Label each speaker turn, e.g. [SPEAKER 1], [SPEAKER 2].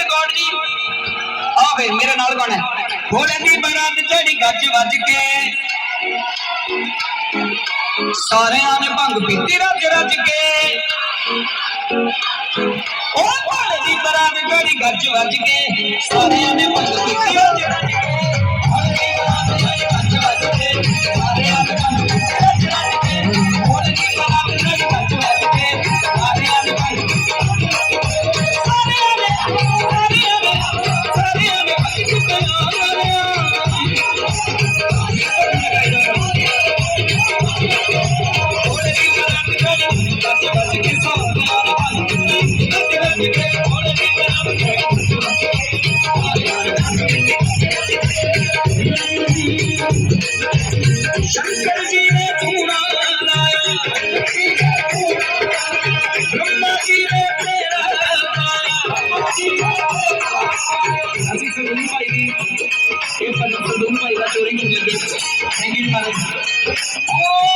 [SPEAKER 1] कौन जी आ वे मेरे नाल कौन है भोले दी बारात चढ़ी गज वज के सारे ने भंग पीती रज रज के ओ भोले दी बारात चढ़ी गज वज के सारे ने भंग पीती रज रज के शंकर जी ने पूरा लाया ब्रह्मा जी ने तेरा ਅਸੀਂ ਸੰਧੂ ਭਾਈ ਦੀ ਇਹ ਸੰਧੂ ਭਾਈ ਦਾ ਚੋਰੀ ਕਰਨ ਲੱਗੇ ਥੈਂਕ ਯੂ